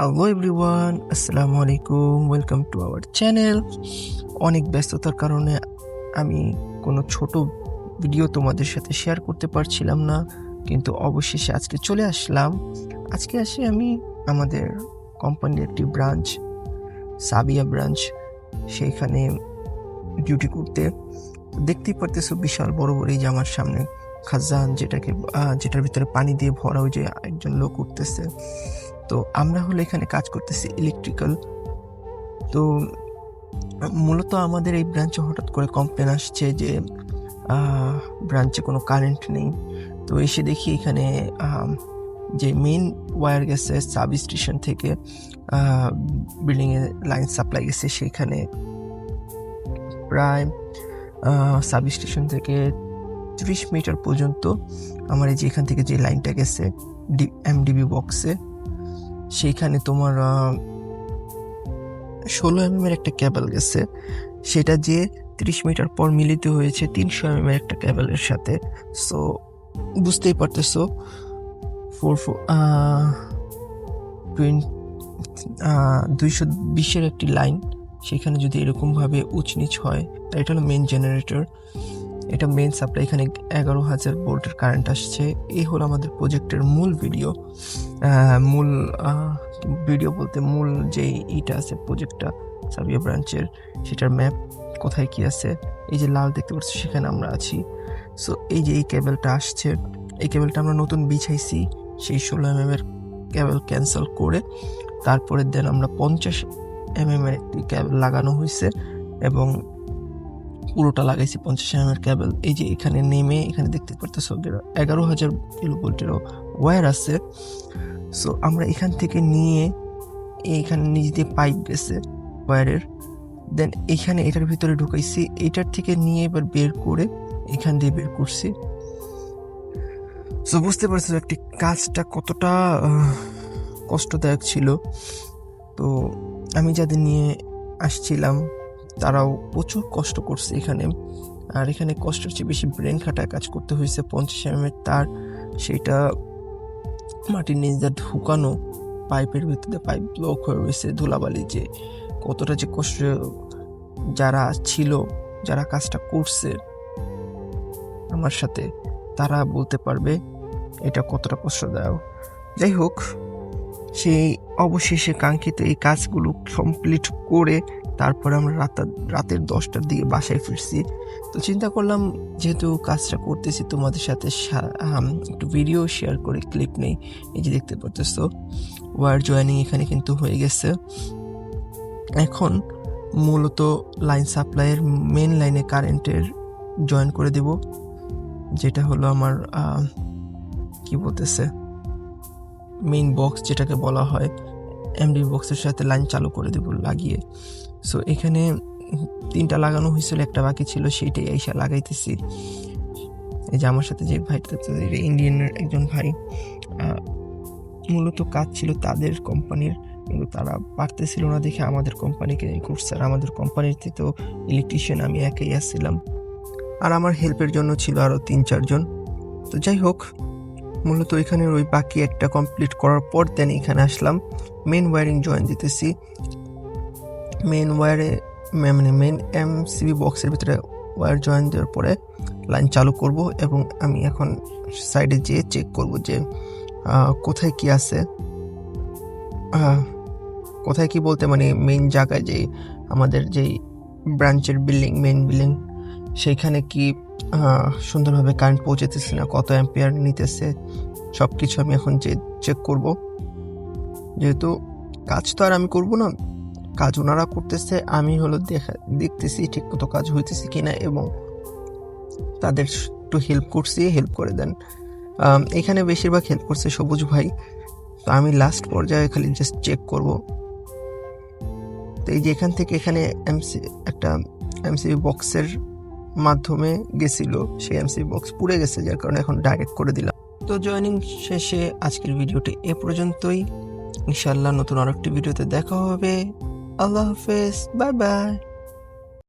Hello everyone, আসসালামু আলাইকুম। Welcome to our channel. অনেক ব্যস্ততার কারণে আমি কোনো ছোট ভিডিও তোমাদের সাথে শেয়ার করতে পারছিলাম না, কিন্তু অবশেষে আজকে চলে আসলাম। আজকে আসি আমি আমাদের কোম্পানির একটি ব্রাঞ্চ, সাবিয়া ব্রাঞ্চ, সেইখানে ডিউটি করতে। দেখতেই পারতেছো বিশাল বড় বড় এই যে আমার সামনে খাজান, যেটার ভিতরে পানি দিয়ে ভরা, ওই যে একজন লোক উঠতেছে। তো আমরা হলো এখানে কাজ করতেছি ইলেকট্রিক্যাল। তো মূলত আমাদের এই ব্রাঞ্চে হঠাৎ করে কমপ্লেন আসছে যে ব্রাঞ্চে কোনো কারেন্ট নেই। তো এসে দেখি এখানে যে মেইন ওয়্যার গেছে সাব স্টেশন থেকে বিল্ডিংয়ে লাইন সাপ্লাই গেছে, সেখানে প্রায় সাব স্টেশন থেকে 30 মিটার পর্যন্ত আমার এই যে এখান থেকে যে লাইনটা গেছে এমডিবি বক্সে, সেইখানে তোমার 16 mm একটা কেবল গেছে, সেটা যে 30 মিটার পর মিলিত হয়েছে 300 mm একটা কেবলের সাথে। সো বুঝতেই পারতেছো 220-এর একটি লাইন, সেখানে যদি এরকমভাবে উঁচ নিচ হয়, এটা হলো মেন জেনারেটর, এটা মেন সাপ্লাই। এখানে 11,000 ভোল্টের কারেন্ট আসছে। এই হলো আমাদের প্রজেক্টের মূল ভিডিও। মূল যে ইটা আছে প্রজেক্টটা সাবিয়া ব্রাঞ্চের, সেটার ম্যাপ কোথায় কি আছে, এই যে লাল দেখতে পাচ্ছি সেখানে আমরা আছি। সো এই যে এই কেবলটা আসছে, এই কেবলটা আমরা নতুন বিছাইছি, সেই 16 mm এর কেবল ক্যান্সেল করে তারপরে দেন আমরা 50 mm এর একটি কেবল লাগানো হয়েছে এবং পুরোটা লাগাইছি 50 mm এর কেবল। এই যে এখানে নেমে এখানে দেখতে পারতেছো 11,000 কিলো ভোল্টের ওয়্যার আছে। সো আমরা এখান থেকে নিয়ে এইখানে নিচ দিয়ে পাইপ গেছে ওয়্যারের, দেন এখানে এটার ভিতরে ঢুকাইছি, এটার থেকে নিয়ে এবার বের করে এখান দিয়ে বের করছি। সো বুঝতে পারছো একটি কাজটা কতটা কষ্টদায়ক ছিল। তো আমি যাদের নিয়ে আসছিলাম তারাও প্রচুর কষ্ট করছে এখানে, আর এখানে কষ্টের চেয়ে বেশি ব্রেন খাটায় কাজ করতে হয়েছে। 50 mm এর তার, সেটা মাটির নিচ দিয়ে ঢুকানো, পাইপের ভিতরে পাইপ ব্লক হয়ে রয়েছে, ধুলাবালি, যে কতটা যে কষ্ট যারা ছিল, যারা কাজটা করছে আমার সাথে, তারা বলতে পারবে এটা কতটা কষ্টদায়ক। যাই হোক, সেই অবশেষে কাঙ্ক্ষিত এই কাজগুলো কমপ্লিট করে তারপরে আমরা রাতের 10টার দিকে বাসায় ফিরছি। তো চিন্তা করলাম যেহেতু কাজটা করতেছি তোমাদের সাথে একটু ভিডিও শেয়ার করে ক্লিপ নেই। এই যে দেখতে পারতেছো ওয়্যার জয়েনিং এখানে কিন্তু হয়ে গেছে। এখন মূলত লাইন সাপ্লাইয়ের মেন লাইনে কারেন্টের জয়েন করে দেব, যেটা হলো আমার কি বলতেছে মেইন বক্স, যেটাকে বলা হয় এমডি বক্সের সাথে লাইন চালু করে দেব লাগিয়ে। সো এখানে 3টা লাগানো হয়েছিল, একটা বাকি ছিল, সেইটাই এসে লাগাইতেছি। এই যে আমার সাথে যে ভাইটা, ইন্ডিয়ানের একজন ভাই, মূলত কাজ ছিল তাদের কোম্পানির, কিন্তু তারা পারতেছিল না দেখে আমাদের কোম্পানিকে করছে। আর আমাদের কোম্পানিতে তো ইলেকট্রিশিয়ান আমি একাই আসছিলাম, আর আমার হেল্পের জন্য ছিল আরও 3-4 জন। তো যাই হোক, মূলত এখানে ওই বাকি একটা কমপ্লিট করার পর দেন এখানে আসলাম, মেন ওয়্যারিং জয়েন দিতেছি। মেন ওয়্যারে মানে মেন এমসিবি বক্সের ভিতরে ওয়্যার জয়েন দেওয়ার পরে লাইন চালু করব, এবং আমি এখন সাইডে যেয়ে চেক করব যে কোথায় কি আছে, কোথায় কি বলতে মানে মেইন জায়গায় যে আমাদের যেই ব্রাঞ্চের মেইন বিল্ডিং, সেইখানে কি সুন্দরভাবে কারেন্ট পৌঁছাতেছে না, কত অ্যাম্পিয়ার নিতেছে, সব কিছু আমি এখন চেক করব। যেহেতু কাজ তো আর আমি করব না, কাজ ওনারা করতেছে, আমি হলো দেখতেছি ঠিক মতো কাজ হইতেছে কিনা, এবং তাদের একটু হেল্প করছি, হেল্প করে দেন। এখানে বেশিরভাগ হেল্প করছে সবুজ ভাই, তো আমি লাস্ট পর্যায়ে খালি জাস্ট চেক করব। তো এই যে এখান থেকে এখানে একটা এমসিবি বক্সের মাধ্যমে গেছিল, সেই এমসিবি বক্স পুড়ে গেছে, যার কারণে এখন ডাইরেক্ট করে দিলাম। তো জয়েনিং শেষে আজকের ভিডিওটি এ পর্যন্তই। ইনশাআল্লাহ নতুন আরেকটি ভিডিওতে দেখা হবে। আল্লাহ হাফেজ, বাই বাই।